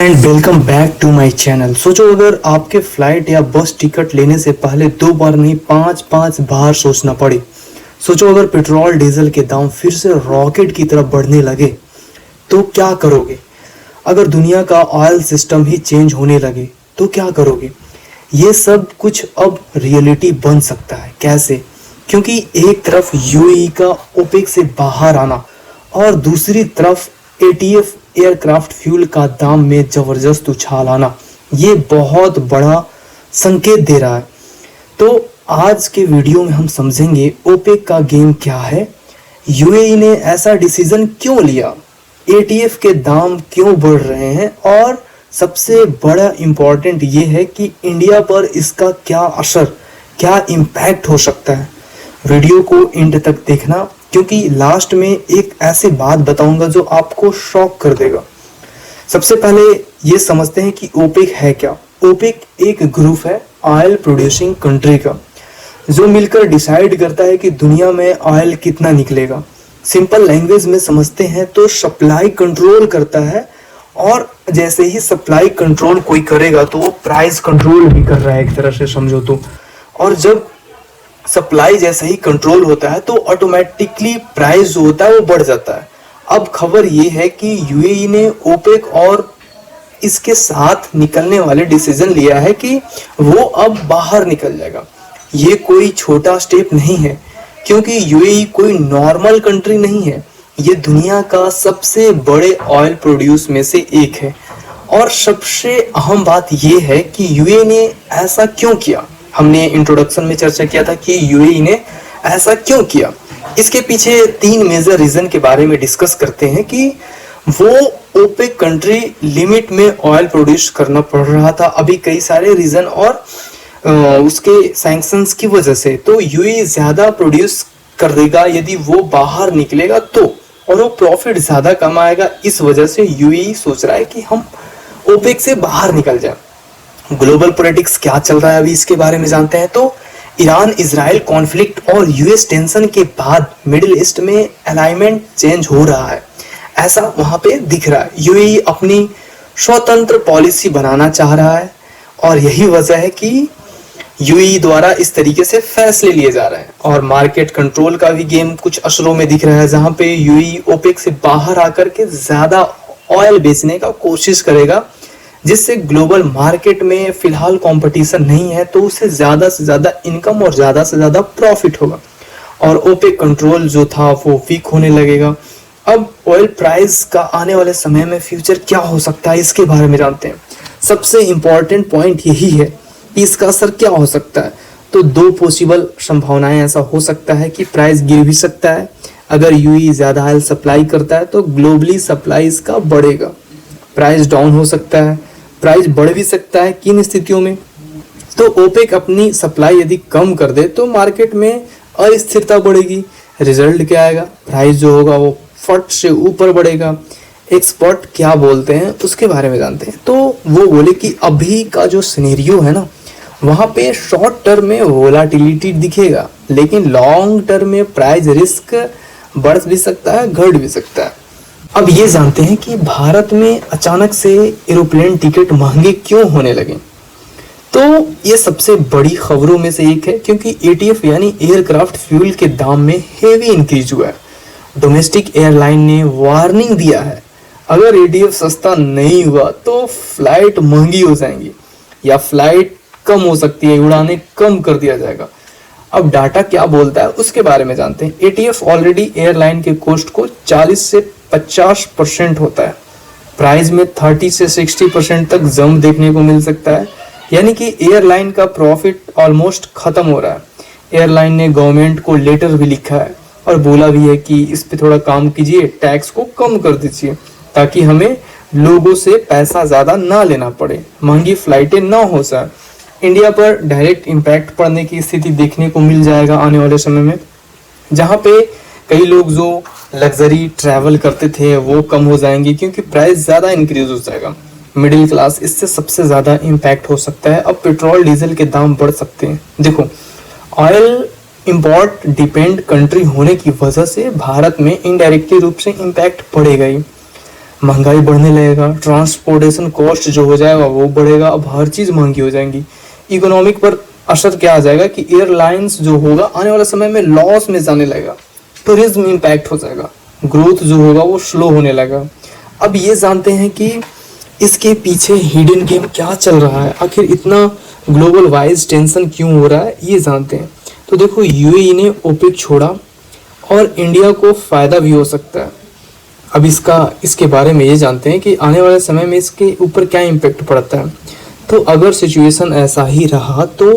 And welcome back to my channel. सोचो अगर आपके फ्लाइट या बस टिकट लेने से पहले 2 बार नहीं 5-5 बार सोचना पड़े। सोचो अगर पेट्रोल डीजल के दाम फिर से रॉकेट की तरफ बढ़ने लगे तो क्या करोगे। अगर दुनिया का ऑयल सिस्टम ही चेंज होने लगे तो क्या करोगे। ये सब कुछ अब रियलिटी बन सकता है। कैसे? क्योंकि एक तरफ यूएई का ओपेक से बाहर आना और दूसरी तरफ एटीएफ एयरक्राफ्ट फ्यूल का दाम में जबरदस्त उछाल आना, ये बहुत बड़ा संकेत दे रहा है। तो आज के वीडियो में हम समझेंगे ओपेक का गेम क्या है, यूएई ने ऐसा डिसीजन क्यों लिया, एटीएफ के दाम क्यों बढ़ रहे हैं और सबसे बड़ा इम्पोर्टेंट ये है कि इंडिया पर इसका क्या असर, क्या इम्पैक्ट हो सकता है। वीडियो को एंड तक देखना क्योंकि लास्ट में एक ऐसी बात बताऊंगा जो आपको शॉक कर देगा। सबसे पहले ये समझते हैं कि ओपेक है क्या। ओपेक एक ग्रुप है ऑयल प्रोड्यूसिंग कंट्री का जो मिलकर डिसाइड करता है कि दुनिया में ऑयल कितना निकलेगा। सिंपल लैंग्वेज में समझते हैं तो सप्लाई कंट्रोल करता है, और जैसे ही सप्लाई कंट्रोल कोई करेगा तो वो प्राइस कंट्रोल भी कर रहा है एक तरह से समझो तो। और जब सप्लाई जैसे ही कंट्रोल होता है तो ऑटोमेटिकली प्राइस जो होता है वो बढ़ जाता है। अब खबर ये है कि यूएई ने ओपेक और इसके साथ निकलने वाले डिसीजन लिया है कि वो अब बाहर निकल जाएगा। ये कोई छोटा स्टेप नहीं है क्योंकि यूएई कोई नॉर्मल कंट्री नहीं है, ये दुनिया का सबसे बड़े ऑयल प्रोड्यूस में से एक है। और सबसे अहम बात ये है कि यूएई ने ऐसा क्यों किया। हमने इंट्रोडक्शन में चर्चा किया था कि यूएई ने ऐसा क्यों किया। इसके पीछे 3 मेजर रीजन के बारे में डिस्कस करते हैं कि वो ओपेक कंट्री लिमिट में ऑयल प्रोड्यूस करना पड़ रहा था अभी कई सारे रीजन और उसके सैंक्शंस की वजह से। तो यूएई ज्यादा प्रोड्यूस कर देगा यदि वो बाहर निकलेगा तो, और वो प्रॉफिट ज्यादा कमाएगा। इस वजह से यूएई सोच रहा है कि हम ओपेक से बाहर निकल जाए। ग्लोबल पॉलिटिक्स क्या चल रहा है अभी इसके बारे में जानते हैं। तो ईरान इजराइल कॉन्फ्लिक्ट और यूएस टेंशन के बाद मिडिल ईस्ट में अलाइनमेंट चेंज हो रहा है, ऐसा वहां पे दिख रहा है। यूएई अपनी स्वतंत्र पॉलिसी बनाना चाह रहा है और यही वजह है कि यूएई द्वारा इस तरीके से फैसले लिए जा रहे हैं। और मार्केट कंट्रोल का भी गेम कुछ असरों में दिख रहा है जहां पे यूएई ओपेक से बाहर आकर के ज्यादा ऑयल बेचने का कोशिश करेगा, जिससे ग्लोबल मार्केट में फिलहाल कंपटीशन नहीं है तो उससे से ज्यादा इनकम और ज्यादा से ज्यादा प्रॉफिट होगा और ओपेक कंट्रोल जो था वो वीक होने लगेगा। अब ऑयल प्राइस का आने वाले समय में फ्यूचर क्या हो सकता है इसके बारे में जानते हैं। सबसे इंपॉर्टेंट पॉइंट यही है कि इसका असर क्या हो सकता है। तो 2 पॉसिबल संभावनाएं ऐसा हो सकता है कि प्राइस गिर भी सकता है। अगर यूएई ज्यादा ऑयल सप्लाई करता है तो ग्लोबली सप्लाई इसका बढ़ेगा, प्राइस डाउन हो सकता है, प्राइस बढ़ भी सकता है। किन स्थितियों में? तो ओपेक अपनी सप्लाई यदि कम कर दे तो मार्केट में अस्थिरता बढ़ेगी। रिजल्ट क्या आएगा? प्राइस जो होगा वो फट से ऊपर बढ़ेगा। एक्सपर्ट क्या बोलते हैं उसके बारे में जानते हैं। तो वो बोले कि अभी का जो सिनेरियो है ना, वहां पे शॉर्ट टर्म में वोलाटिलिटी दिखेगा लेकिन लॉन्ग टर्म में प्राइस रिस्क बढ़ भी सकता है, घट भी सकता है। अब ये जानते हैं कि भारत में अचानक से एरोप्लेन टिकट महंगे क्यों होने लगे। तो ये सबसे बड़ी खबरों में से एक है क्योंकि एटीएफ यानी एयरक्राफ्ट फ्यूल के दाम में हेवी इंक्रीज हुआ है। डोमेस्टिक एयरलाइन ने वार्निंग दिया है अगर एटीएफ सस्ता नहीं हुआ तो फ्लाइट महंगी हो जाएंगी या फ्लाइट कम हो सकती है, उड़ाने कम कर दिया जाएगा। अब डाटा क्या बोलता है उसके बारे में जानते हैं। एटीएफ ऑलरेडी एयरलाइन के कॉस्ट को 40 से 50% होता है, प्राइस में 30 से 60% तक जंप देखने को मिल सकता है, यानी कि एयरलाइन का प्रॉफिट ऑलमोस्ट खत्म हो रहा है। एयरलाइन ने गवर्नमेंट को लेटर भी लिखा है और बोला भी है कि इस पे थोड़ा काम कीजिए, टैक्स को कम कर दीजिए ताकि हमें लोगों से पैसा ज्यादा ना लेना पड़े, महंगी फ्लाइटें ना हो जाए। इंडिया पर डायरेक्ट इम्पैक्ट पड़ने की स्थिति देखने को मिल जाएगा आने वाले समय में, जहाँ पे कई लोग जो लग्जरी ट्रैवल करते थे वो कम हो जाएंगे क्योंकि प्राइस ज़्यादा इंक्रीज हो जाएगा। मिडिल क्लास इससे सबसे ज़्यादा इम्पैक्ट हो सकता है। अब पेट्रोल डीजल के दाम बढ़ सकते हैं। देखो, ऑयल इंपोर्ट डिपेंड कंट्री होने की वजह से भारत में इनडायरेक्टली रूप से इम्पैक्ट पड़ेगा ही। महंगाई बढ़ने लगेगा, ट्रांसपोर्टेशन कॉस्ट जो हो जाएगा वो बढ़ेगा, अब हर चीज़ महंगी हो जाएंगी। इकोनॉमिक पर असर क्या आ जाएगा कि एयरलाइंस जो होगा आने वाले समय में लॉस में जाने लगेगा, टूरिज्म इम्पैक्ट हो जाएगा, ग्रोथ जो होगा वो स्लो होने लगेगा। अब ये जानते हैं कि इसके पीछे हिडन गेम क्या चल रहा है, आखिर इतना ग्लोबल वाइज टेंशन क्यों हो रहा है, ये जानते हैं। तो देखो, यूएई ने ओपेक छोड़ा और इंडिया को फायदा भी हो सकता है। अब इसके बारे में ये जानते हैं कि आने वाले समय में इसके ऊपर क्या इम्पेक्ट पड़ता है। तो अगर सिचुएशन ऐसा ही रहा तो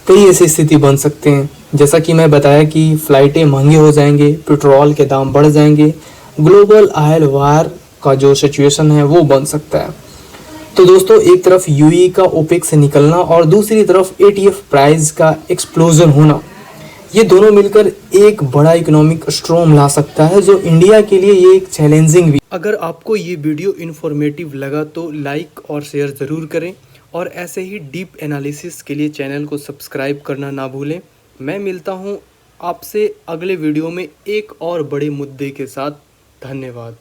कई ऐसी स्थिति बन सकते हैं, जैसा कि मैं बताया कि फ़्लाइटें महंगे हो जाएंगे, पेट्रोल के दाम बढ़ जाएंगे, ग्लोबल ऑयल वार का जो सिचुएशन है वो बन सकता है। तो दोस्तों, एक तरफ यूएई का ओपेक से निकलना और दूसरी तरफ एटीएफ प्राइस का एक्सप्लोजन होना, ये दोनों मिलकर एक बड़ा इकोनॉमिक स्ट्रॉम ला सकता है, जो इंडिया के लिए ये एक चैलेंजिंग भी। अगर आपको ये वीडियो इन्फॉर्मेटिव लगा तो लाइक और शेयर ज़रूर करें, और ऐसे ही डीप एनालिसिस के लिए चैनल को सब्सक्राइब करना ना भूलें। मैं मिलता हूँ आपसे अगले वीडियो में एक और बड़े मुद्दे के साथ। धन्यवाद।